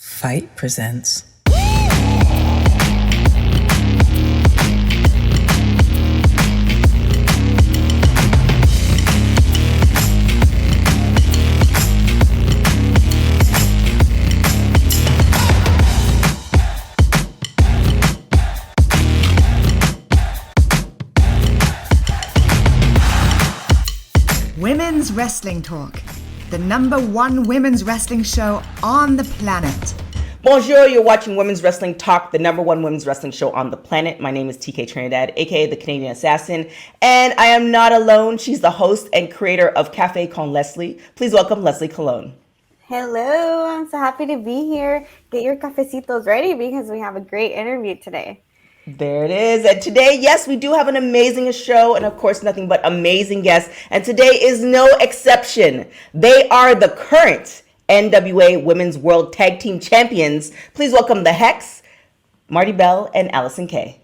Fight presents. Women's Wrestling Talk, the #1 women's wrestling show on the planet. Bonjour, you're watching Women's Wrestling Talk, the #1 women's wrestling show on the planet. My name is TK Trinidad, aka the Canadian Assassin, and I am not alone. She's the host and creator of Cafe Con Leslie. Please welcome Leslie Colon. Hello, I'm so happy to be here. Get your cafecitos ready because we have a great interview today. There it is. And today, yes, we do have an amazing show and, of course, nothing but amazing guests. And today is no exception. They are the current NWA Women's World Tag Team Champions. Please welcome the Hex, Marti Belle, and Allysin K.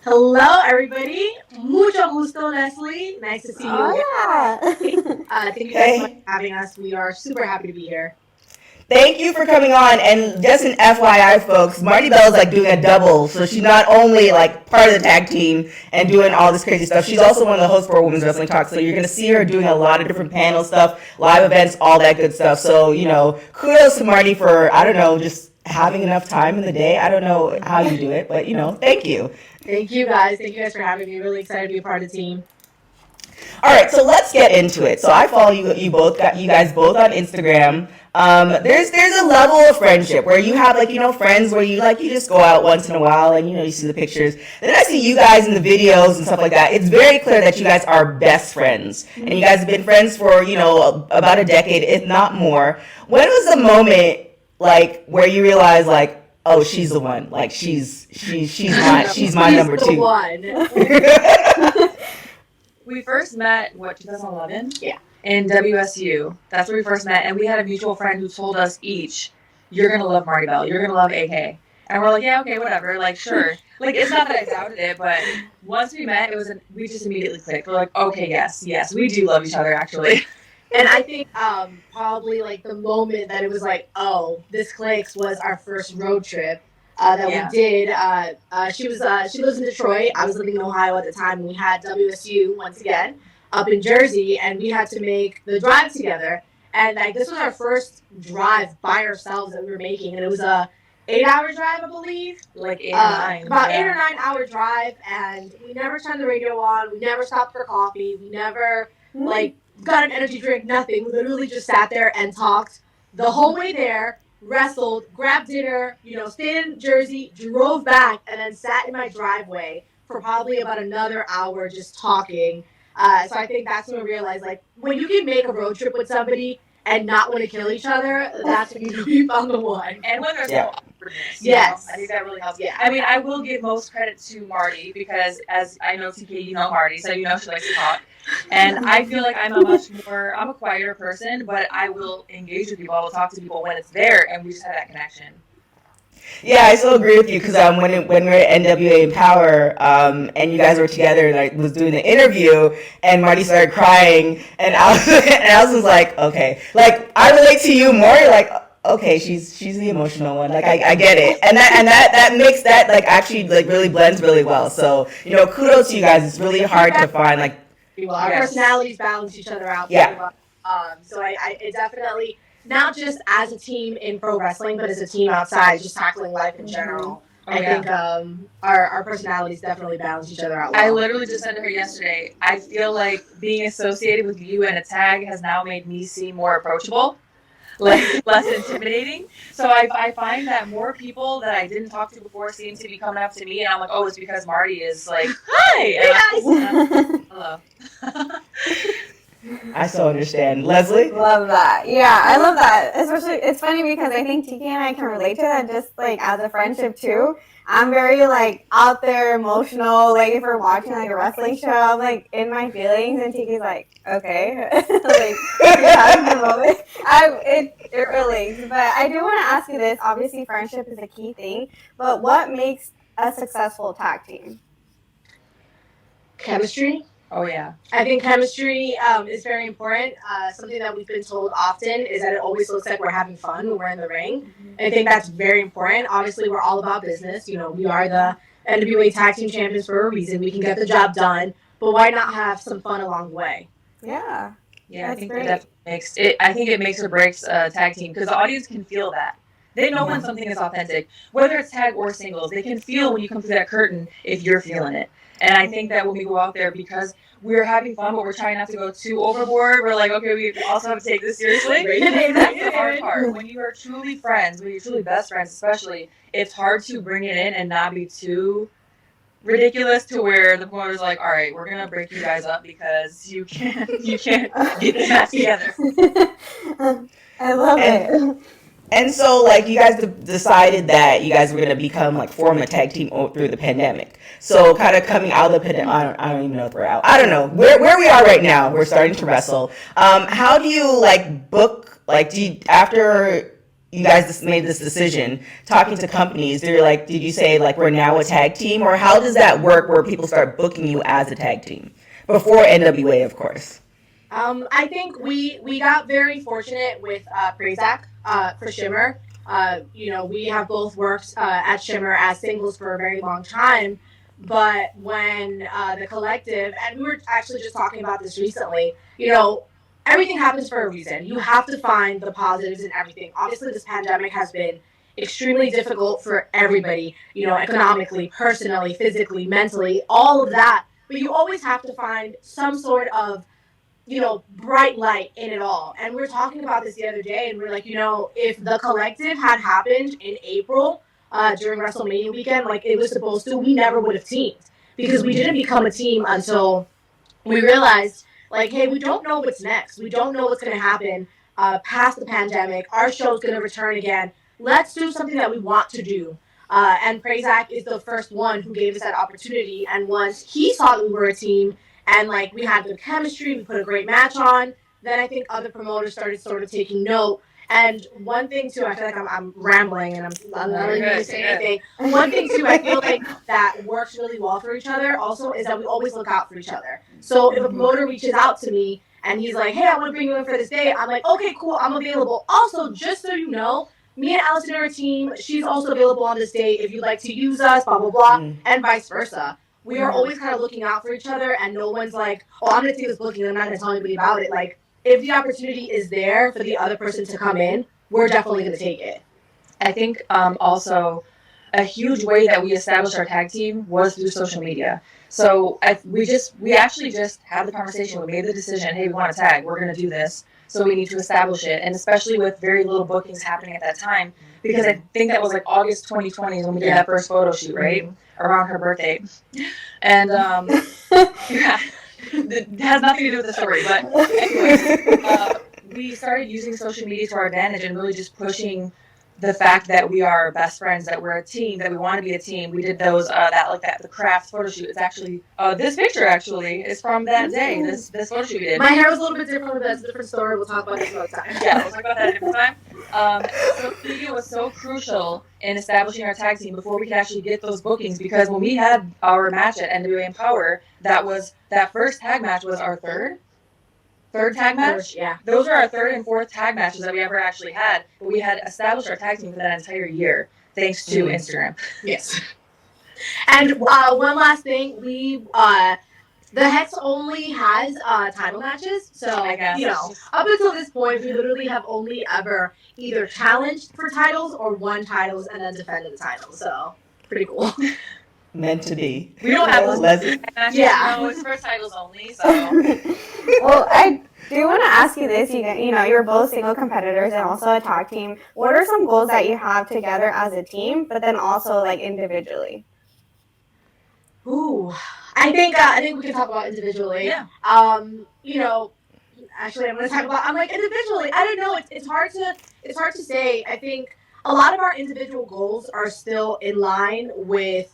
Hello, everybody. Mucho gusto, Leslie. Nice to see you. Hola. Thank you guys so much for having us. We are super happy to be here. Thank you for coming on, and just an FYI, folks, Marti Belle's like doing a double, so she's not only like part of the tag team and doing all this crazy stuff, she's also one of the hosts for Women's Wrestling Talk, so you're going to see her doing a lot of different panel stuff, live events, all that good stuff, so, you know, kudos to Marti for, I don't know, just having enough time in the day. I don't know how you do it, but, you know, thank you. Thank you guys. Thank you guys for having me. Really excited to be a part of the team. All right, so let's get into it. So I follow you guys both on Instagram. There's a level of friendship where you have like, you know, friends where you just go out once in a while and, you know, you see the pictures. Then I see you guys in the videos and stuff like that. It's very clear that you guys are best friends. And you guys have been friends for, you know, about a decade, if not more. When was the moment like where you realized like, oh, she's the one. Like she's my number two. One. We first met, 2011? Yeah. In WSU. That's where we first met, and we had a mutual friend who told us each, you're going to love Marti Belle, you're going to love AK. And we're like, yeah, okay, whatever, like, sure. Like, it's not that I doubted it, but once we met, we just immediately clicked. We're like, okay, yes, we do love each other, actually. And I think probably like the moment that it was like, oh, this clicks was our first road trip that we did. She lives in Detroit. I was living in Ohio at the time. We had WSU once again up in Jersey, and we had to make the drive together. And like this was our first drive by ourselves that we were making, and it was a 8-hour drive, I believe. Like 8 or 9. About 8 or 9 hour drive, and we never turned the radio on. We never stopped for coffee. We never got an energy drink. Nothing. We literally just sat there and talked the whole way there. Wrestled, grabbed dinner, stayed in Jersey, drove back, and then sat in my driveway for probably about another hour just talking. So I think that's when we realized, like, when you can make a road trip with somebody and not want to kill each other, that's when you found the one. And when there's no awkwardness. Yes. I think that really helps. Yeah. I mean, I will give most credit to Marti because, as I know TK, you know Marti, so you know she likes to talk. And I feel like I'm a quieter person, but I will engage with people. I will talk to people when it's there, and we just have that connection. Yeah, I still agree with you because when we were at NWA Empower and you guys were together and I was doing the interview and Marti started crying and Allysin was like, okay, like I relate to you more. You're like, okay, she's the emotional one. Like I get it, and that makes that like actually like really blends really well. So kudos to you guys. It's really hard to find like. Well, our personalities balance each other out. Yeah. So it definitely. Not just as a team in pro wrestling, but as a team outside, just tackling life in general. I think our personalities definitely balance each other out well. I literally just said to her yesterday, I feel like being associated with you in a tag has now made me seem more approachable, like less intimidating. So I find that more people that I didn't talk to before seem to be coming up to me, and I'm like, oh, it's because Marti is like, hi! Hello. I so understand. Leslie? Love that. Yeah, I love that. Especially, it's funny because I think TK and I can relate to that just like as a friendship too. I'm very like out there, emotional. Like if we're watching like a wrestling show, I'm like in my feelings, and TK's like, okay, like you're having the moment. It relates. But I do want to ask you this. Obviously, friendship is a key thing. But what makes a successful tag team? Chemistry. Oh yeah. I think chemistry is very important. Something that we've been told often is that it always looks like we're having fun when we're in the ring. And I think that's very important. Obviously, we're all about business. You know, we are the NWA Tag Team Champions for a reason. We can get the job done, but why not have some fun along the way? Yeah. Yeah, That's I think great. that definitely makes it. I think it makes or breaks a tag team because the audience can feel that. They know when something is authentic, whether it's tag or singles. They can feel when you come through that curtain if you're feeling it. And I think that when we go out there, because we're having fun, but we're trying not to go too overboard, we're like, okay, we also have to take this seriously. That's the hard part. When you are truly friends, when you're truly best friends, especially, it's hard to bring it in and not be too ridiculous to where the promoter's like, all right, we're gonna break you guys up because you can't get this match together. I love it. And so, like, you guys decided that you guys were going to become, like, form a tag team through the pandemic. So, kind of coming out of the pandemic, I don't even know if we're out. I don't know. Where we are right now, we're starting to wrestle. How do you, like, book, like, after you guys made this decision, talking to companies, did you say, like, we're now a tag team? Or how does that work where people start booking you as a tag team? Before NWA, of course. I think we got very fortunate with Prazak for Shimmer. You know, we have both worked at Shimmer as singles for a very long time. But when the collective, and we were actually just talking about this recently, you know, everything happens for a reason. You have to find the positives in everything. Obviously, this pandemic has been extremely difficult for everybody, you know, economically, personally, physically, mentally, all of that. But you always have to find some sort of, you know, bright light in it all. And we were talking about this the other day, and we are like, you know, if the collective had happened in April during WrestleMania weekend, like it was supposed to, we never would have teamed because we didn't become a team until we realized, like, hey, we don't know what's next. We don't know what's going to happen past the pandemic. Our show's going to return again. Let's do something that we want to do. And Prazak is the first one who gave us that opportunity. And once he saw that we were a team, and like we had good chemistry, we put a great match on, then I think other promoters started sort of taking note. And one thing too, I feel like I'm rambling and I'm not really going to say anything. One thing too, I feel like that works really well for each other also is that we always look out for each other. So if a promoter reaches out to me and he's like, hey, I want to bring you in for this day, I'm like, okay, cool, I'm available. Also, just so you know, me and Allysin are a team. She's also available on this day if you'd like to use us, blah, blah, blah, and vice versa. We are always kind of looking out for each other, and no one's like, oh, I'm going to take this booking and I'm not going to tell anybody about it. Like, if the opportunity is there for the other person to come in, we're definitely going to take it. I think also a huge way that we established our tag team was through social media. So we actually just had the conversation. We made the decision, hey, we want to tag. We're going to do this. So we need to establish it. And especially with very little bookings happening at that time, because I think that was like August 2020 when we did that first photo shoot, right? Around her birthday. And yeah, it has nothing to do with the story. But anyways, we started using social media to our advantage and really just pushing the fact that we are best friends, that we're a team, that we want to be a team. We did those the craft photo shoot. It's actually this picture actually is from that day. This photo shoot we did. My hair was a little bit different, but that's a different story. We'll talk about this another time. Yeah, we'll talk about that a different time. Social media was so crucial in establishing our tag team before we could actually get those bookings, because when we had our match at NWA Empower, that first tag match was our third tag match. Yeah. Those are our third and fourth tag matches that we ever actually had. But we had established our tag team for that entire year thanks to Instagram. Yes. And one last thing, the Hex only has title matches. So, you know, up until this point, we literally have only ever either challenged for titles or won titles and then defended the titles. So, pretty cool. Meant to be. We don't have those matches. Yeah. No, it's for titles only. So. Well, I do want to ask you this. You know, you're both single competitors and also a tag team. What are some goals that you have together as a team, but then also like individually? Ooh, I think we can talk about individually. Yeah. You know, actually, I'm going to talk about. I'm like individually. I don't know. It's hard to say. I think a lot of our individual goals are still in line with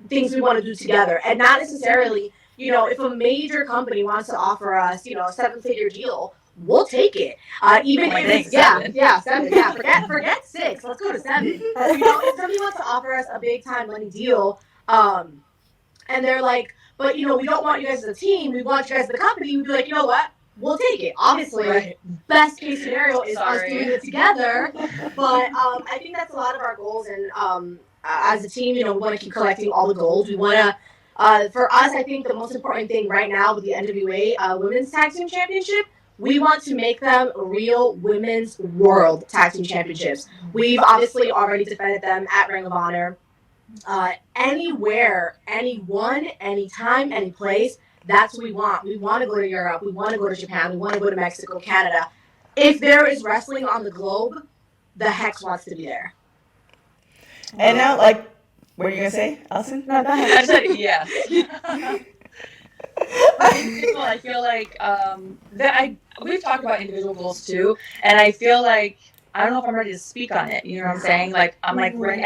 things we want to do together, and not necessarily. You know, if a major company wants to offer us, you know, a 7-figure deal, we'll take it. Even if it's seven. Yeah. Forget 6. Let's go to 7. You know, if somebody wants to offer us a big time money deal, and they're like, but you know, we don't want you guys as a team, we want you guys as the company, we'd be like, you know what? We'll take it. Obviously, Right. best case scenario is us Sorry. doing it together. But I think that's a lot of our goals. And as a team, you know, we want to keep collecting all the gold. We want to, for us, I think the most important thing right now with the NWA Women's Tag Team Championship, we want to make them real women's world tag team championships. We've obviously already defended them at Ring of Honor. Anywhere, anyone, anytime, any place. That's what we want. We want to go to Europe. We want to go to Japan. We want to go to Mexico, Canada. If there is wrestling on the globe, the Hex wants to be there. And now, like, what are you gonna say, Allysin? No, go ahead. I said yes. I feel like we've talked about individual goals too, and I feel like I don't know if I'm ready to speak on it. You know what I'm saying? Like I'm like ready.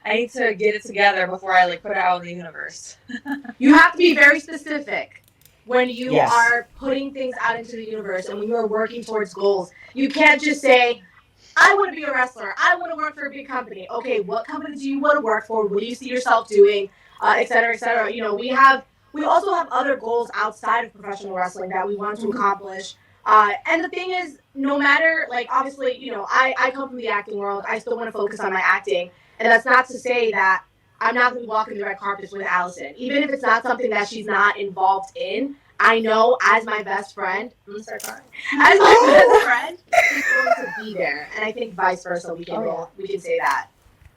I need to get it together before I like put it out in the universe. You have to be very specific when you Yes. are putting things out into the universe and when you are working towards goals. You can't just say, I want to be a wrestler. I want to work for a big company. Okay, what company do you want to work for? What do you see yourself doing? Et cetera, et cetera. You know, we also have other goals outside of professional wrestling that we want to accomplish. And the thing is, no matter, like, obviously, you know, I come from the acting world. I still want to focus on my acting. And that's not to say that I'm not going to be walking the red carpets with Allysin. Even if it's not something that she's not involved in, I know as my best friend, I'm going to start crying, as my best friend, she's going to be there. And I think vice versa, we can say that.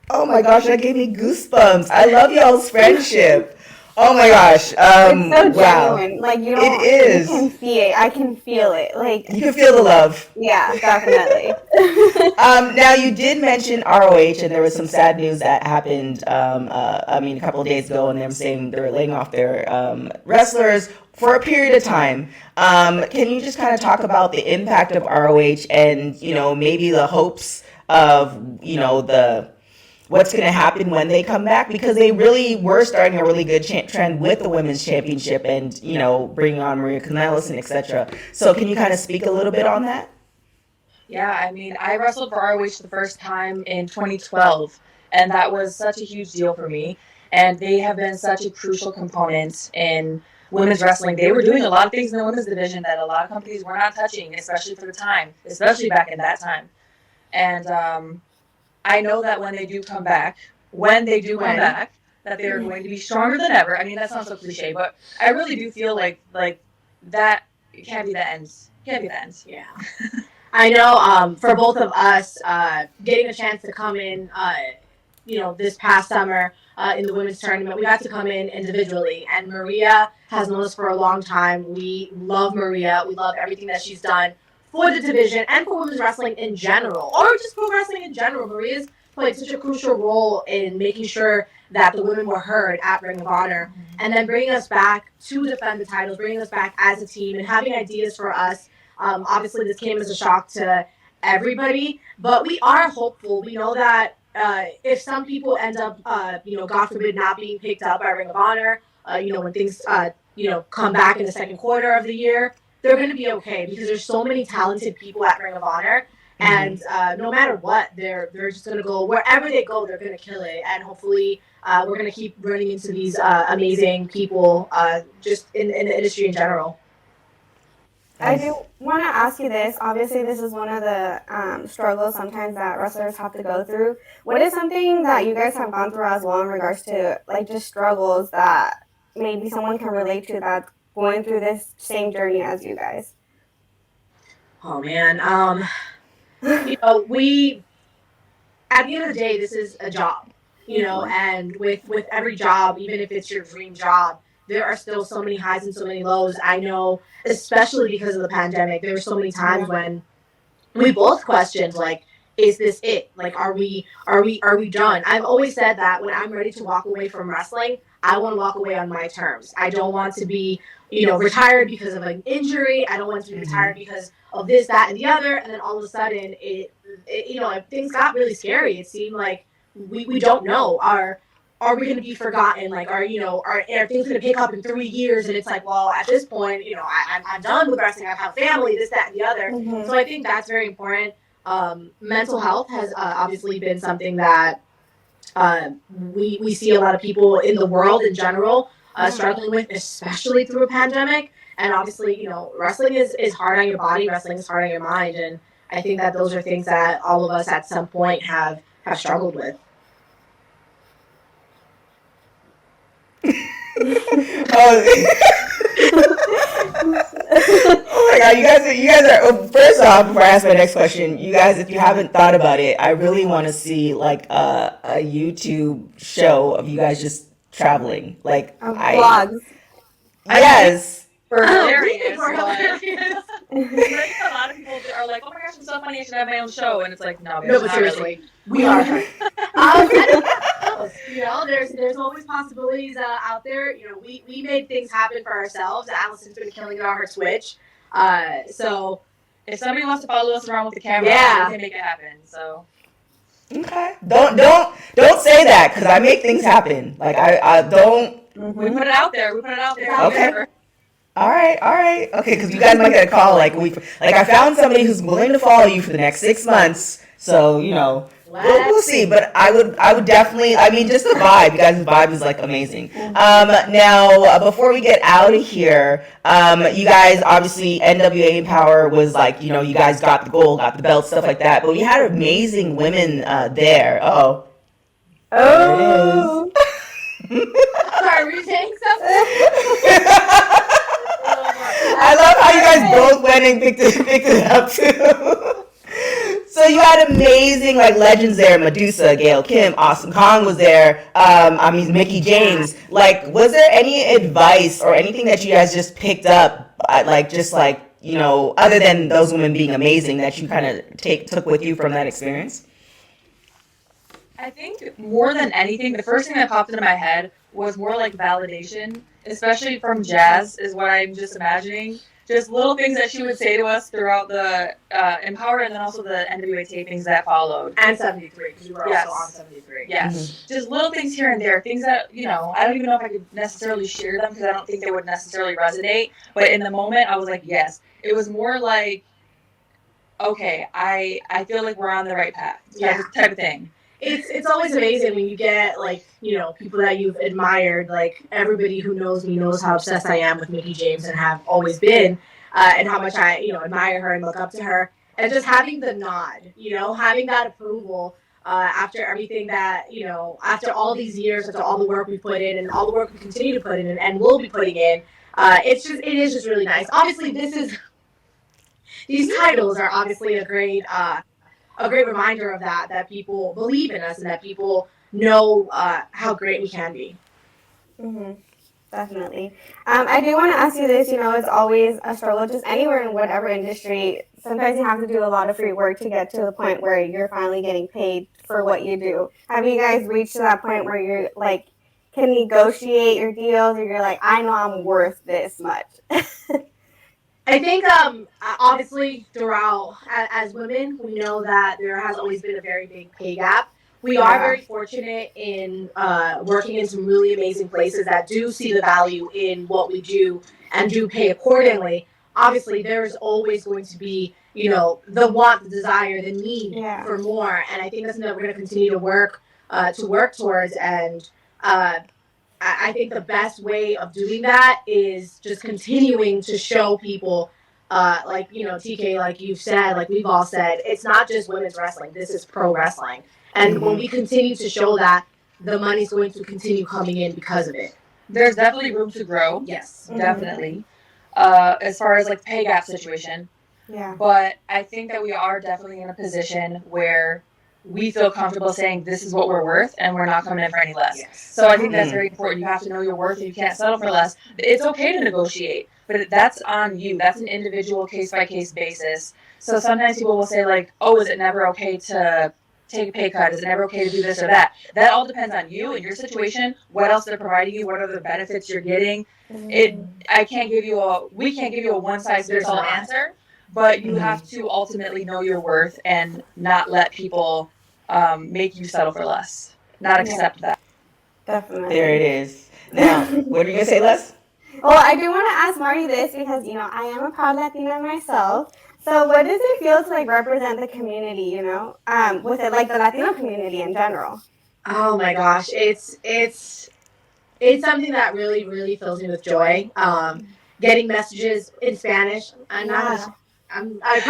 Oh my gosh, that gave me goosebumps. I love y'all's friendship. Oh my gosh. It's so wow. genuine. Like you know, It is. You can see it. I can feel it. Like You can feel the love. yeah, definitely. Now you did mention ROH, and there was some sad news that happened. A couple of days ago, and them saying they were laying off their wrestlers for a period of time. Can you just kind of talk about the impact of ROH, and you know maybe the hopes of what's going to happen when they come back, because they really were starting a really good trend with the women's championship and bringing on Maria Kanellis and etc. So can you kind of speak a little bit on that? Yeah, I mean, I wrestled for ROH the first time in 2012, and that was such a huge deal for me. And they have been such a crucial component in women's wrestling. They were doing a lot of things in the women's division that a lot of companies were not touching, especially for the time, especially back in that time. And I know that when they do come back, that they are going to be stronger than ever. I mean, that sounds so cliche, but I really do feel like that can't be the end. Can't be the end. Yeah. I know for both of us, getting a chance to come in, this past summer in the women's tournament, we got to come in individually. And Maria has known us for a long time. We love Maria. We love everything that she's done for the division and for women's wrestling in general, or just pro wrestling in general. Maria's played such a crucial role in making sure that the women were heard at Ring of Honor, and then bringing us back to defend the titles, bringing us back as a team, and having ideas for us. Obviously, this came as a shock to everybody, but we are hopeful. We know that if some people end up, God forbid, not being picked up by Ring of Honor, when things, come back in the second quarter of the year, they're going to be okay, because there's so many talented people at Ring of Honor, and no matter what, they're just going to go wherever they go. They're going to kill it, and hopefully, we're going to keep running into these amazing people, just in the industry in general. I do want to ask you this. Obviously, this is one of the struggles sometimes that wrestlers have to go through. What is something that you guys have gone through as well in regards to just struggles that maybe someone can relate to that's going through this same journey as you guys? Oh man, we at the end of the day, this is a job, and with every job, even if it's your dream job, there are still so many highs and so many lows. I know, especially because of the pandemic, there were so many times when we both questioned, is this it? Are we done? I've always said that when I'm ready to walk away from wrestling, I want to walk away on my terms. I don't want to be, retired because of an injury. I don't want to be retired because of this, that, and the other. And then all of a sudden, things got really scary. It seemed like we don't know. Are we going to be forgotten? Are things going to pick up in 3 years? And it's like, well, at this point, I'm done with wrestling. I have a family, this, that, and the other. So I think that's very important. Mental health has obviously been something that we see a lot of people in the world in general struggling with, especially through a pandemic. And obviously, wrestling is hard on your body, wrestling is hard on your mind, and I think that those are things that all of us at some point have struggled with. Oh my god, you guys are first off, before I ask my next question, you guys, if you haven't thought about it, I really want to see like a YouTube show of you guys just traveling. Like Vlogs. Yes. We're hilarious. We're hilarious. Like, a lot of people are like, "Oh my gosh, I'm so funny! I should have my own show." And it's like, no, No, but seriously, we are. There's always possibilities out there. We made things happen for ourselves. Allison's been killing it on her Twitch. So if somebody wants to follow us around with the camera, we can make it happen. So okay, don't say that because I make things happen. Like I don't. We put it out there. Okay. All right. Okay, because you guys might get a call like a week. Like I found somebody who's willing to follow you for the next 6 months. So we'll see. But I would definitely. I mean, just the vibe. You guys' vibe is like amazing. Now before we get out of here, you guys obviously NWA Power was like you guys got the gold, got the belt, stuff like that. But we had amazing women there. Oh. Sorry, were you saying something? I love how you guys both went and picked it up too. So you had amazing legends there. Medusa, Gail Kim, Awesome Kong was there. Mickey James. Like, was there any advice or anything that you guys just picked up, other than those women being amazing, that you kind of took with you from that experience? I think more than anything, the first thing that popped into my head was more like validation, especially from Jazz, is what I'm just imagining. Just little things that she would say to us throughout the Empower and then also the NWA tapings that followed. And 73, because you were also on 73. Yes. Mm-hmm. Just little things here and there, things that, I don't even know if I could necessarily share them because I don't think they would necessarily resonate. But in the moment, I was like, yes. It was more like, okay, I feel like we're on the right path type of thing. It's always amazing when you get people that you've admired. Like everybody who knows me knows how obsessed I am with Mickey James and have always been, and how much I admire her and look up to her. And just having the nod, having that approval after everything that after all these years, after all the work we put in and all the work we continue to put in and will be putting in, it is just really nice. Obviously, these titles are obviously a great reminder of that people believe in us and that people know how great we can be. Mm-hmm. Definitely. I do want to ask you this, it's always a struggle just anywhere in whatever industry. Sometimes you have to do a lot of free work to get to the point where you're finally getting paid for what you do. Have you guys reached to that point where you're like, can negotiate your deals or you're like, I know I'm worth this much? I think, obviously, throughout, as women, we know that there has always been a very big pay gap. We are very fortunate in working in some really amazing places that do see the value in what we do and do pay accordingly. Obviously, there's always going to be, the want, the desire, the need for more. And I think that's something that we're going to continue to work towards. And I think the best way of doing that is just continuing to show people, TK, like you've said, like we've all said, it's not just women's wrestling. This is pro wrestling. And when we continue to show that, the money's going to continue coming in because of it. There's definitely room to grow. Yes. Definitely. As far as like pay gap situation. Yeah. But I think that we are definitely in a position where we feel comfortable saying this is what we're worth and we're not coming in for any less. Yes. So I think that's very important. You have to know your worth and you can't settle for less. It's okay to negotiate, but that's on you. That's an individual case-by-case basis. So sometimes people will say like, oh, is it never okay to take a pay cut? Is it never okay to do this or that? That all depends on you and your situation, what else they're providing you, what are the benefits you're getting. We can't give you a one-size-fits-all answer, but you have to ultimately know your worth and not let people make you settle for less. Not accept that. Definitely. There it is. Now, what are you going to say, Les? Well, I do want to ask Marty this because, I am a proud Latina myself. So what does it feel to, represent the community, with it, the Latino community in general? Oh, my gosh. It's it's something that really, really fills me with joy. Getting messages in Spanish. I promise I'm not. I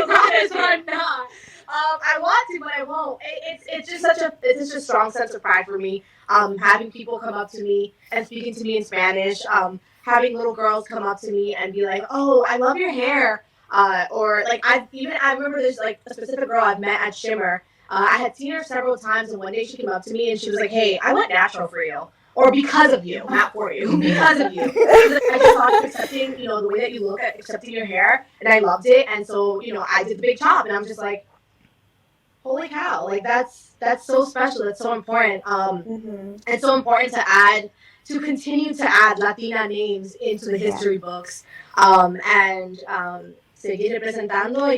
promise I'm not. I want to, but I won't. It's just it's just a strong sense of pride for me. Having people come up to me and speaking to me in Spanish. Having little girls come up to me and be like, "Oh, I love your hair." Or like I remember there's like a specific girl I've met at Shimmer. I had seen her several times, and one day she came up to me and she was like, "Hey, I went natural for you." Or because of you, not for you, because of you. I just thought you accepting, the way that you look at accepting your hair, and I loved it, and so, I did the big chop, and I'm just like, holy cow, like that's so special, that's so important. It's so important to continue to add Latina names into the history books, and seguir representando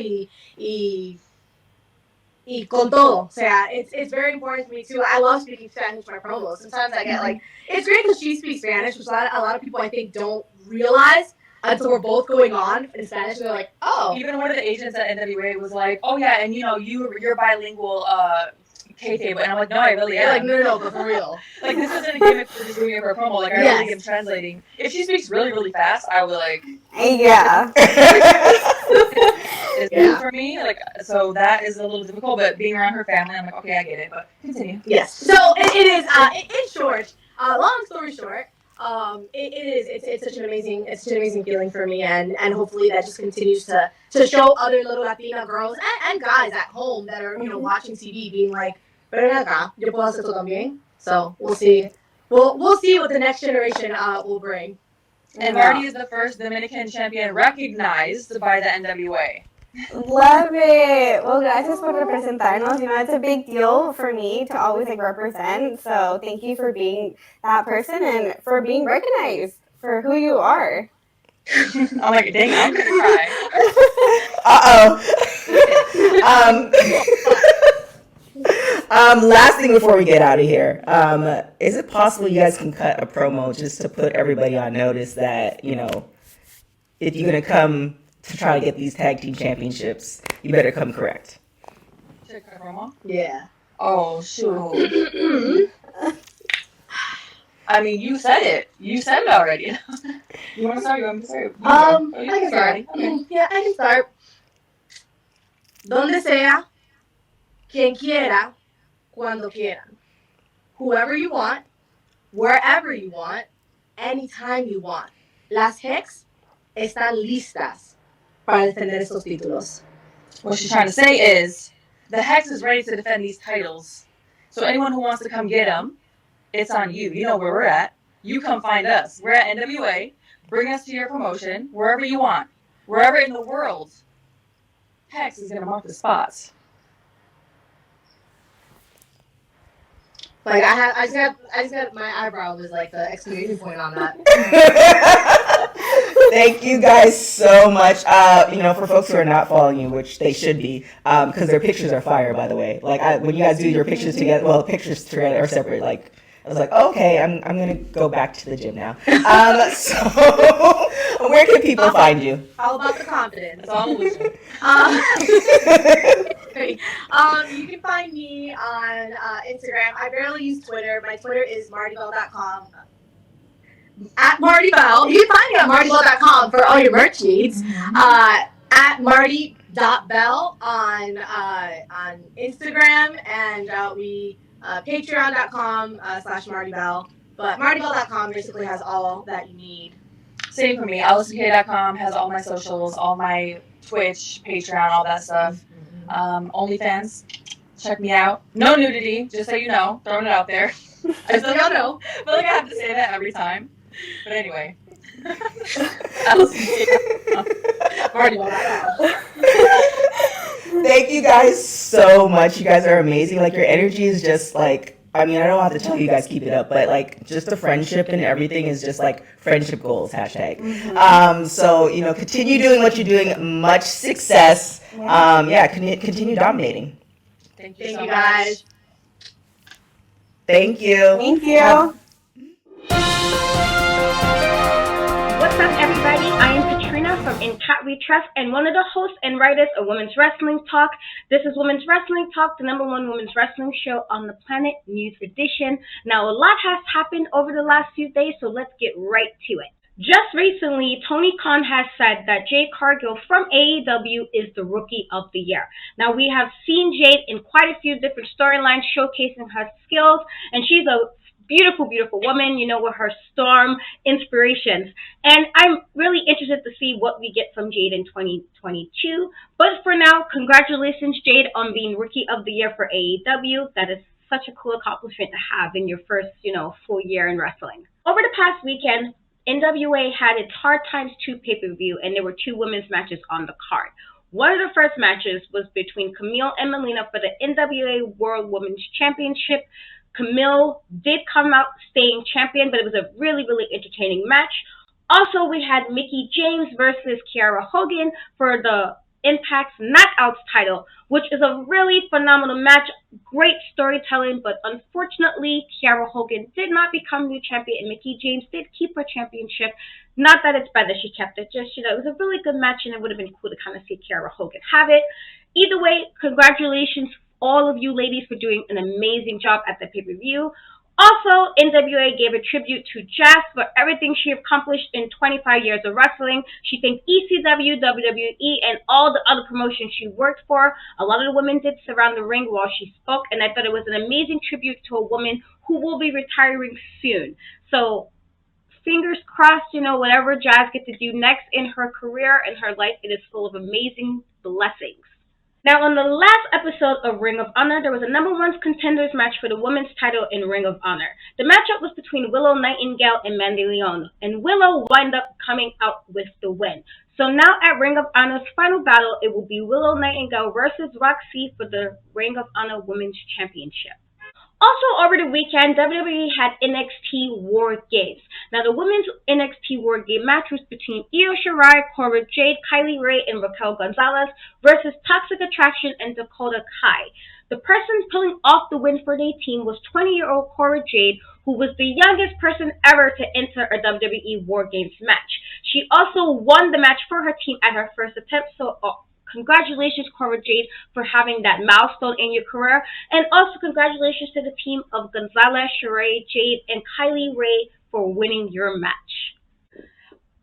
y con todo. O sea, it's very important to me too. I love speaking Spanish for my promos. Sometimes I get like, it's great because she speaks Spanish, which a lot of people I think don't realize until we're both going on in Spanish. They're like, oh. Even one of the agents at NWA was like, oh yeah, and you're bilingual, kayfabe, and I'm like, no, I really am. Like, no, but for real. Like, this isn't a gimmick for just doing it for a promo. Like, I really am translating. If she speaks really, really fast, I will be like, yeah. It's new for me, like, so that is a little difficult, but being around her family, I'm like, okay, I get it, but continue. Yes. So it is, in short, long story short, it's such an amazing feeling for me, and hopefully that just continues to show other little Latina girls and guys at home that are, watching TV being like, pero ven acá, yo puedo hacer esto también. So we'll see. We'll see what the next generation will bring. And Marti is the first Dominican champion recognized by the NWA. Love it. Well, gracias por representarnos. It's a big deal for me to always represent. So thank you for being that person and for being recognized for who you are. I'm like, dang, I'm gonna cry. Last thing before we get out of here, is it possible you guys can cut a promo just to put everybody on notice that, if you're gonna come to try to get these tag team championships, you better come correct. Should I cut a promo? Yeah. Oh shoot. I mean, you said it. You said it already. You want to start? You want me to start? I can start. Okay. Yeah, I can start. Donde sea, quien quiera, cuando quieran. Whoever you want, wherever you want, anytime you want. Las Hex están listas para defender estos títulos. What she's trying to say is, the Hex is ready to defend these titles. So anyone who wants to come get them, it's on you. You know where we're at. You come find us. We're at NWA. Bring us to your promotion, wherever you want. Wherever in the world. Hex is going to mark the spots. Like I just got my eyebrow was like the exclamation point on that. Thank you guys so much. For folks who are not following you, which they should be, because their pictures are fire, by the way. Like when you guys do your pictures together, well, pictures together are separate. Like I was like, okay, I'm gonna go back to the gym now. So where can people find you? All about the confidence. It's all illusion. You can find me on Instagram. I barely use Twitter. My Twitter is martibelle.com. At Marti Belle. You can find me at martibelle.com for all your merch needs. At marti.belle on Instagram, and we patreon.com/martibelle. But martibelle.com basically has all that you need. Same for me. AllysinK.com has all my socials, all my Twitch, Patreon, all that stuff. OnlyFans, check me out. No nudity, just so you know. Throwing it out there. I still don't know. But I have to say that every time. But anyway. Thank you guys so much. You guys are amazing. Like, your energy is just like, I mean, I don't have to tell you guys keep it up, but like just the friendship and everything is just like friendship goals, hashtag. So, continue doing what you're doing. Much success. Continue dominating. Thank you Thank you guys. Thank you. Thank you. What's up, everybody? I am Katrina from in Cat We Trust and one of the hosts and writers of Women's Wrestling Talk. This is Women's Wrestling Talk, the #1 women's wrestling show on the planet, news edition. Now, a lot has happened over the last few days, so let's get right to it. Just recently, Tony Khan has said that Jade Cargill from AEW is the Rookie of the Year. Now, we have seen Jade in quite a few different storylines showcasing her skills, and she's a beautiful, beautiful woman, with her Storm inspirations. And I'm really interested to see what we get from Jade in 2022. But for now, congratulations, Jade, on being Rookie of the Year for AEW. That is such a cool accomplishment to have in your first, full year in wrestling. Over the past weekend, NWA had its Hard Times 2 pay-per-view, and there were 2 women's matches on the card. One of the first matches was between Camille and Melina for the NWA World Women's Championship. Camille did come out staying champion, but it was a really, really entertaining match. Also, we had Mickie James versus Kiera Hogan for the Impact's Knockouts title, which is a really phenomenal match. Great storytelling, but unfortunately, Kiera Hogan did not become new champion, and Mickie James did keep her championship. Not that it's bad that she kept it, just, it was a really good match, and it would have been cool to kind of see Kiera Hogan have it. Either way, congratulations, all of you ladies, for doing an amazing job at the pay-per-view. Also, NWA gave a tribute to Jazz for everything she accomplished in 25 years of wrestling. She thanked ECW, WWE, and all the other promotions she worked for. A lot of the women did surround the ring while she spoke, and I thought it was an amazing tribute to a woman who will be retiring soon. So, fingers crossed, whatever Jazz gets to do next in her career and her life, it is full of amazing blessings. Now, on the last episode of Ring of Honor, there was a #1 contenders match for the women's title in Ring of Honor. The matchup was between Willow Nightingale and Mandy Leon, and Willow wound up coming out with the win. So now at Ring of Honor's final battle, it will be Willow Nightingale versus Roxy for the Ring of Honor Women's Championship. Also, over the weekend, WWE had NXT War Games. Now, the women's NXT War Game match was between Io Shirai, Cora Jade, Kylie Rae, and Raquel Gonzalez versus Toxic Attraction and Dakota Kai. The person pulling off the win for their team was 20-year-old Cora Jade, who was the youngest person ever to enter a WWE War Games match. She also won the match for her team at her first attempt, so congratulations, Cora Jade, for having that milestone in your career. And also congratulations to the team of Gonzalez, Shirai, Jade, and Kylie Rae for winning your match.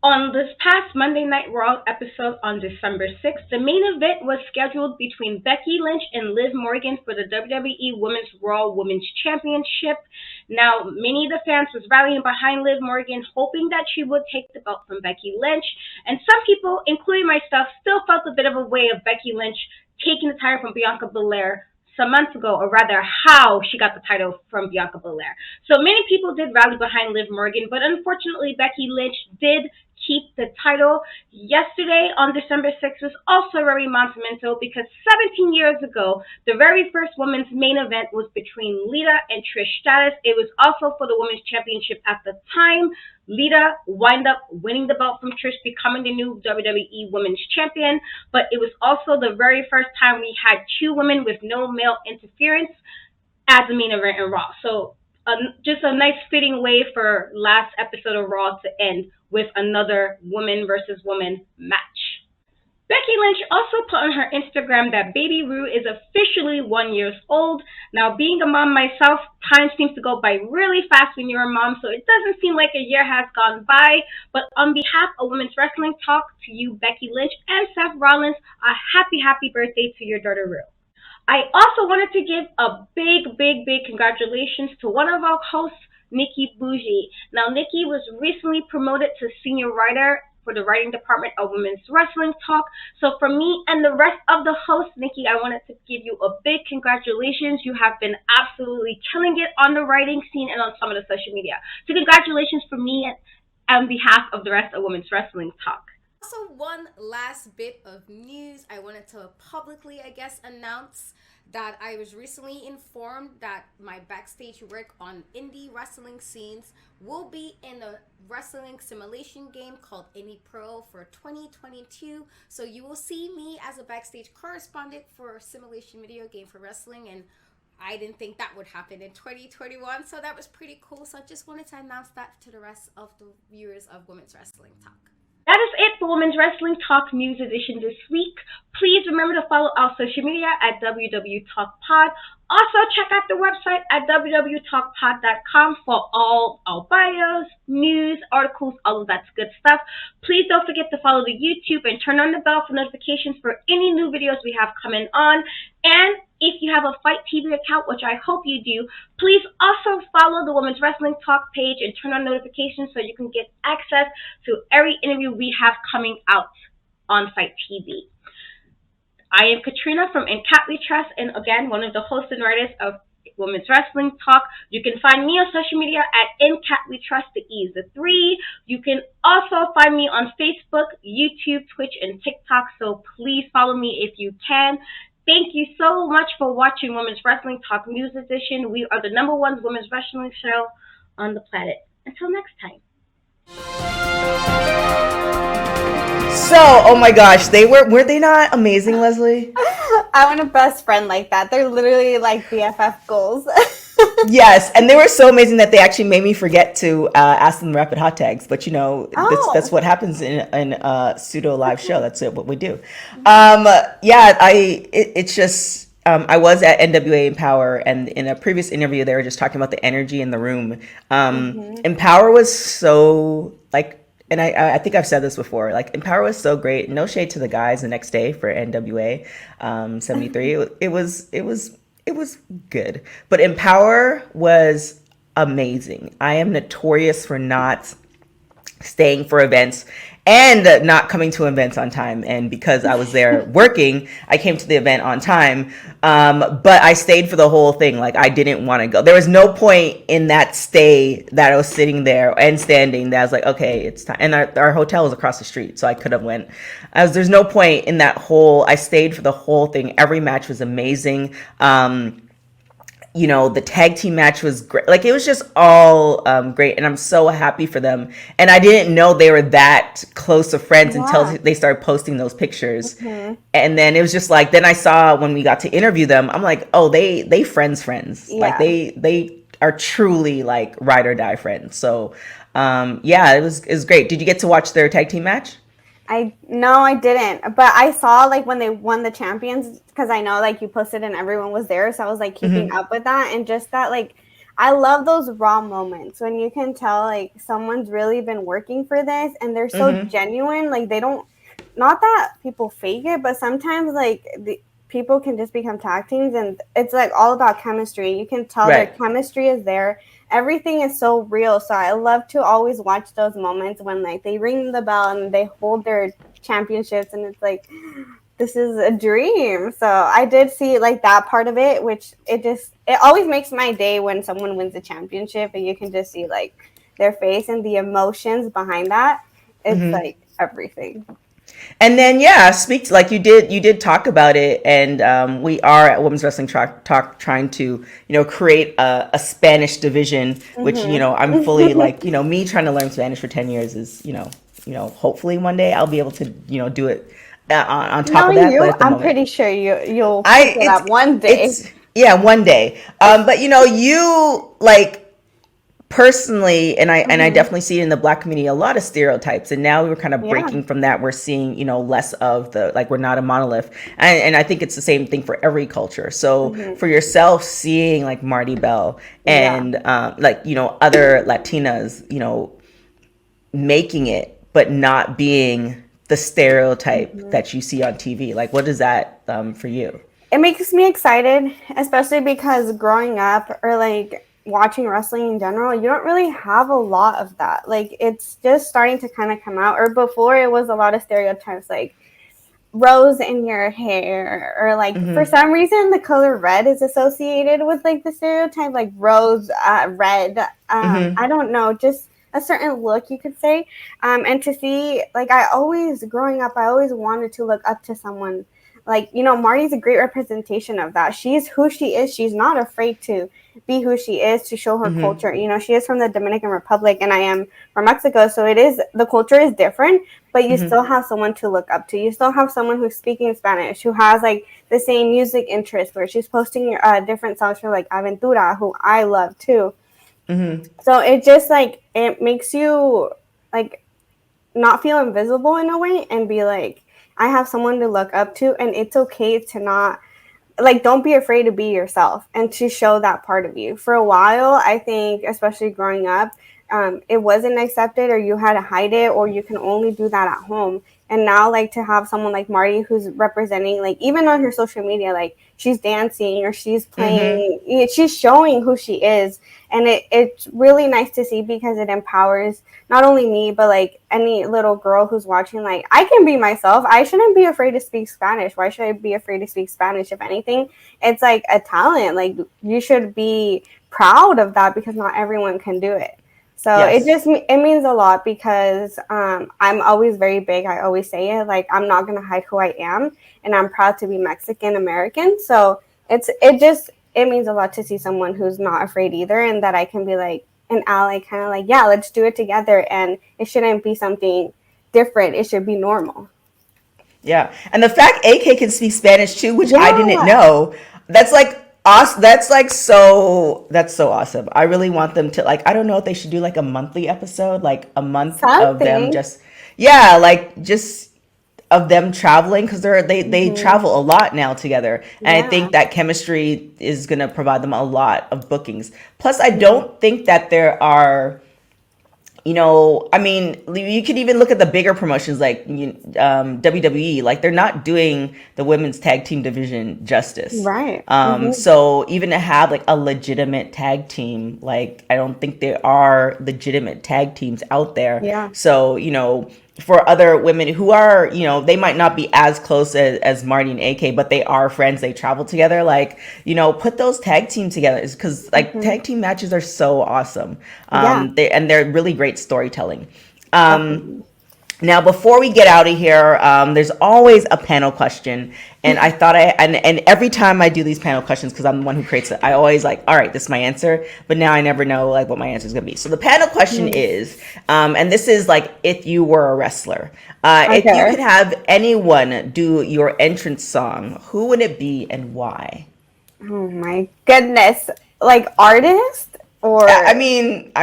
On this past Monday Night Raw episode on December 6th, the main event was scheduled between Becky Lynch and Liv Morgan for the WWE Women's Raw Women's Championship. Now, many of the fans was rallying behind Liv Morgan, hoping that she would take the belt from Becky Lynch. And some people, including myself, still felt a bit of a way of Becky Lynch taking the title from Bianca Belair some months ago, or rather how she got the title from Bianca Belair. So many people did rally behind Liv Morgan, but unfortunately Becky Lynch did keep the title. Yesterday on December 6th was also very monumental because 17 years ago, the very first women's main event was between Lita and Trish Stratus. It was also for the women's championship at the time. Lita wound up winning the belt from Trish, becoming the new WWE Women's Champion, but it was also the very first time we had 2 women with no male interference as the main event in Raw. So just a nice fitting way for last episode of Raw to end with another woman versus woman match. Becky Lynch also put on her Instagram that baby Rue is officially 1 year old. Now, being a mom myself, time seems to go by really fast when you're a mom, so it doesn't seem like a year has gone by. But on behalf of Women's Wrestling Talk, to you, Becky Lynch, and Seth Rollins, a happy birthday to your daughter Rue. I also wanted to give a big congratulations to one of our hosts, Nikki Bougie. Now, Nikki was recently promoted to senior writer for the writing department of Women's Wrestling Talk. So for me and the rest of the hosts, Nikki, I wanted to give you a big congratulations. You have been absolutely killing it on the writing scene and on some of the social media. So congratulations from me and on behalf of the rest of Women's Wrestling Talk. Also, one last bit of news I wanted to publicly, announce that I was recently informed that my backstage work on indie wrestling scenes will be in a wrestling simulation game called Indie Pro for 2022. So you will see me as a backstage correspondent for a simulation video game for wrestling, and I didn't think that would happen in 2021, so that was pretty cool. So I just wanted to announce that to the rest of the viewers of Women's Wrestling Talk. That is it for Women's Wrestling Talk News Edition this week. Please remember to follow our social media at WWTalkPod. Also, check out the website at www.talkpod.com for all our bios, news, articles, all of that good stuff. Please don't forget to follow the YouTube and turn on the bell for notifications for any new videos we have coming on. And if you have a Fight TV account, which I hope you do, please also follow the Women's Wrestling Talk page and turn on notifications so you can get access to every interview we have coming out on Fight TV. I am Katrina from In Cat We Trust, and again, one of the hosts and writers of Women's Wrestling Talk. You can find me on social media at In Cat We Trust. The E is the 3. You can also find me on Facebook, YouTube, Twitch, and TikTok, so please follow me if you can. Thank you so much for watching Women's Wrestling Talk News Edition. We are the #1 women's wrestling show on the planet. Until next time. So, oh my gosh, were they not amazing, Leslie? I want a best friend like that. They're literally like BFF goals. Yes, and they were so amazing that they actually made me forget to ask them rapid hot tags. But that's what happens in a pseudo live show. That's what we do. It's just I was at NWA Empower, and in a previous interview, they were just talking about the energy in the room. Empower was so and I think I've said this before, Empower was so great. No shade to the guys the next day for NWA 73. It was good. But Empower was amazing. I am notorious for not staying for events and not coming to events on time. And because I was there working, I came to the event on time. But I stayed for the whole thing. I didn't want to go. There was no point in that stay that I was sitting there and standing that I was like, okay, it's time. And our hotel was across the street, so I could have went. There's no point in that I stayed for the whole thing. Every match was amazing. The tag team match was great. It was just all great, and I'm so happy for them. And I didn't know they were that close of friends until they started posting those pictures. And then it was just then I saw when we got to interview them, I'm like, oh, they friends. Yeah. They are truly ride or die friends. So it was great. Did you get to watch their tag team match? No, I didn't. But I saw when they won the champions, because I know you posted and everyone was there, so I was keeping up with that, and just that I love those raw moments when you can tell someone's really been working for this and they're so genuine. They don't, not that people fake it, but sometimes the people can just become tag teams, and it's all about chemistry. You can tell their chemistry is there. Everything is so real. So I love to always watch those moments when they ring the bell and they hold their championships, and it's this is a dream. So I did see that part of it, which it always makes my day when someone wins a championship and you can just see their face and the emotions behind that. It's everything. And then speak you did talk about it, and we are at Women's Wrestling Talk trying to create a Spanish division, which I'm fully me trying to learn Spanish for 10 years is hopefully one day I'll be able to do it on top of that. But I'm pretty sure you'll pick it up one day. One day. But you personally, and I definitely see it in the Black community, a lot of stereotypes, and now we're kind of breaking from that. We're seeing less of the we're not a monolith, and I think it's the same thing for every culture. So for yourself, seeing Marti Belle and other Latinas making it, but not being the stereotype that you see on TV. What is that for you? It makes me excited, especially because growing up or watching wrestling in general, you don't really have a lot of that. It's just starting to kind of come out. Or before, it was a lot of stereotypes rose in your hair, or for some reason the color red is associated with the stereotype, rose, red. I don't know, just a certain look, you could say. And to see, growing up, I always wanted to look up to someone. Marti's a great representation of that. She's who she is. She's not afraid to be who she is, to show her culture. She is from the Dominican Republic, and I am from Mexico. So the culture is different, but you still have someone to look up to. You still have someone who's speaking Spanish, who has the same music interest, where she's posting different songs for Aventura, who I love too. So it just it makes you not feel invisible in a way and be like, I have someone to look up to, and it's okay to not, like, don't be afraid to be yourself and to show that part of you. For a while, I think, especially growing up, it wasn't accepted, or you had to hide it, or you can only do that at home. And now, like, to have someone like Marti who's representing, like, even on her social media, like, she's dancing or she's playing, she's showing who she is. And it's really nice to see, because it empowers not only me, but like any little girl who's watching, like, I can be myself. I shouldn't be afraid to speak Spanish. Why should I be afraid to speak Spanish? If anything, it's like a talent. Like, you should be proud of that, because not everyone can do it. So it means a lot, because I'm always very big. I always say it, like, I'm not going to hide who I am, and I'm proud to be Mexican American. So it means a lot to see someone who's not afraid either, and that I can be like an ally, kind of like, yeah, let's do it together. And it shouldn't be something different. It should be normal. Yeah. And the fact AK can speak Spanish too, which I didn't know, that's like awesome. That's so awesome. I really want them to, like, I don't know if they should do like a monthly episode, like a month of them just of them traveling, because they travel a lot now together, and I think that chemistry is going to provide them a lot of bookings. Plus, I don't think that there are, I mean, you could even look at the bigger promotions like WWE. Like, they're not doing the women's tag team division justice, right? So even to have like a legitimate tag team, like, I don't think there are legitimate tag teams out there. Yeah. So for other women who are, they might not be as close as Marti and AK, but they are friends. They travel together. Like, put those tag teams together, because like tag team matches are so awesome. They're really great storytelling. Now, before we get out of here, there's always a panel question. And I thought and every time I do these panel questions, because I'm the one who creates it, I always like, all right, this is my answer. But now I never know like what my answer is going to be. So the panel question is, and this is like, if you were a wrestler, if you could have anyone do your entrance song, who would it be and why? Oh my goodness. Like, artist? Or I mean,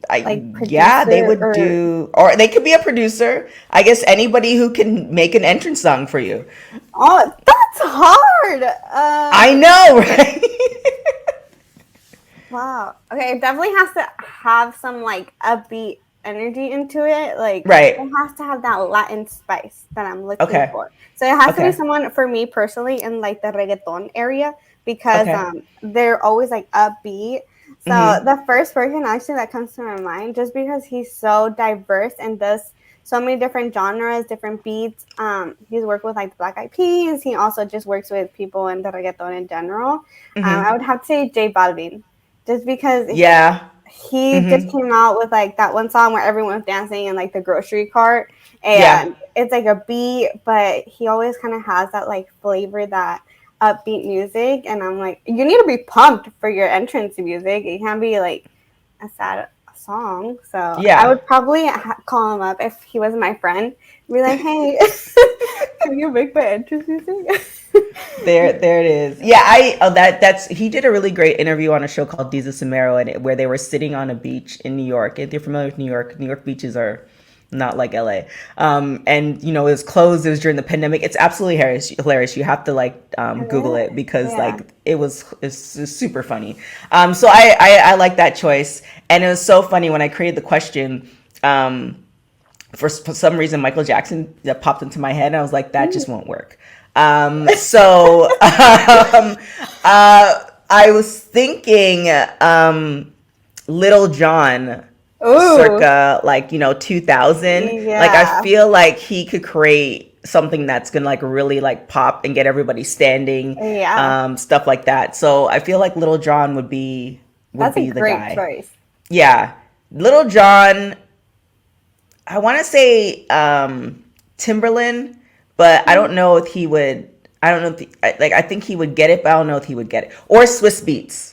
like, yeah, they would do, or they could be a producer. I guess anybody who can make an entrance song for you. Oh, that's hard. I know, right? Wow. Okay, it definitely has to have some like upbeat energy into it. Like, right. It has to have that Latin spice that I'm looking for. So it has to be someone, for me personally, in like the reggaeton area, because they're always like upbeat. So the first person actually that comes to my mind, just because he's so diverse and does so many different genres, different beats. He's worked with like the Black Eyed Peas. He also just works with people in the reggaeton in general. I would have to say J Balvin, just because he just came out with like that one song where everyone's dancing in like the grocery cart, and it's like a beat, but he always kind of has that like flavor, that upbeat music, and I'm like, you need to be pumped for your entrance music. It can't be like a sad song. So I would probably call him up if he was my friend, be like, hey, can you make my entrance music? There it is. Yeah, that's he did a really great interview on a show called Diza Samero, and where they were sitting on a beach in New York. If you're familiar with New York beaches are not like LA. And it was closed. It was during the pandemic. It's absolutely hilarious. You have to like Google it, because like it's super funny. So I like that choice. And it was so funny when I created the question. For some reason, Michael Jackson that popped into my head, and I was like, that just won't work. So I was thinking Little John. Ooh. Circa like 2000. Like, I feel like he could create something that's gonna like really like pop and get everybody standing, stuff like that. So I feel like Little John would be the guy. That's a great choice. Yeah, Little John. I want to say Timberland, but I don't know if he would. I don't know if I think he would get it, but I don't know if he would get it. Or Swiss Beats.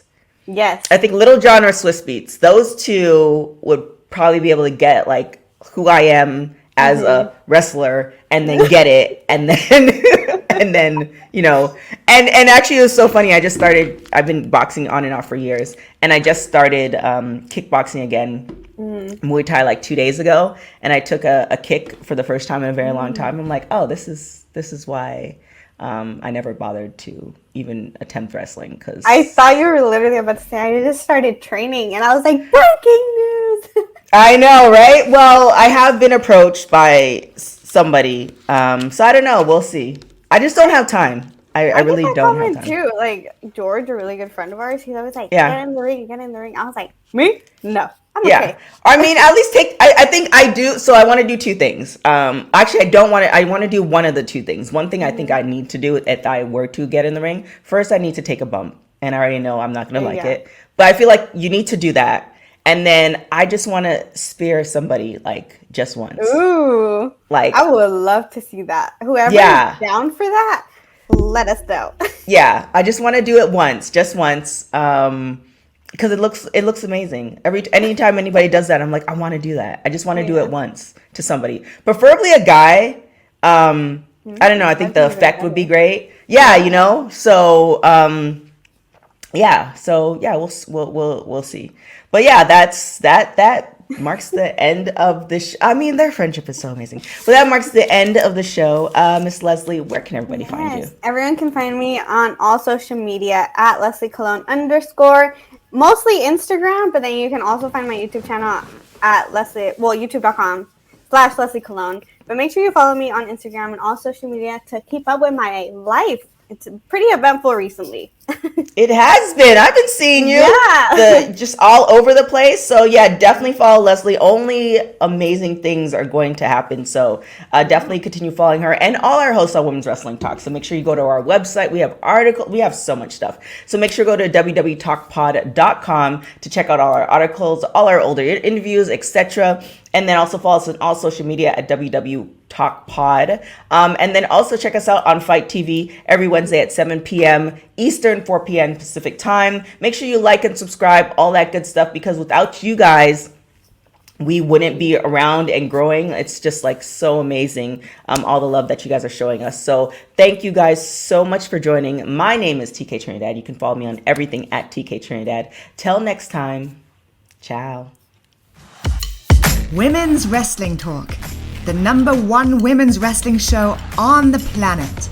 Yes. I think Little John or Swiss Beats. Those two would probably be able to get like who I am as a wrestler, and then get it, and then and then and actually it was so funny. I've been boxing on and off for years, and I just started kickboxing again Muay Thai like 2 days ago, and I took a kick for the first time in a very long time. I'm like, oh, this is why I never bothered to even attempt wrestling, because I thought you were literally about to say I just started training, and I was like, breaking news. I know, right? Well, I have been approached by somebody, so I don't know. We'll see. I just don't have time. I really don't have time. Too. Like George, a really good friend of ours, he's always like, Yeah. get in the ring, get in the ring. I was like, me? No. I'm Yeah. okay. I mean, at least I think I do. So I want to do two things. Actually, I don't want to. I want to do one of the two things. One thing I think I need to do if I were to get in the ring. First, I need to take a bump, and I already know I'm not going to like it. But I feel like you need to do that. And then I just want to spear somebody like just once. Ooh. Like, I would love to see that. Whoever is down for that, let us know. Yeah, I just want to do it once, just once. Because it looks amazing. Anytime anybody does that, I'm like, I want to do that. I just want to do it once to somebody, preferably a guy. I don't know. I think the effect would be great. Yeah, you know. So yeah. So yeah, we'll see. But yeah, that marks the end of the I mean, their friendship is so amazing. But that marks the end of the show. Miss Leslie, where can everybody find you? Everyone can find me on all social media at Leslie Cologne _. Mostly Instagram, but then you can also find my YouTube channel at youtube.com/Leslie Cologne. But make sure you follow me on Instagram and all social media to keep up with my life. It's pretty eventful recently. It has been. I've been seeing you just all over the place. So yeah, definitely follow Leslie. Only amazing things are going to happen. So definitely continue following her and all our hosts on Women's Wrestling Talk. So make sure you go to our website. We have articles. We have so much stuff. So make sure you go to www.talkpod.com to check out all our articles, all our older interviews, etc. And then also follow us on all social media at www.talkpod. And then also check us out on Fight TV every Wednesday at 7 p.m. Eastern, 4 p.m. Pacific time. Make sure you like and subscribe, all that good stuff, because without you guys, we wouldn't be around and growing. It's just like so amazing, all the love that you guys are showing us. So thank you guys so much for joining. My name is TK Trinidad. You can follow me on everything at TK Trinidad. Till next time, ciao. Women's Wrestling Talk, the #1 women's wrestling show on the planet.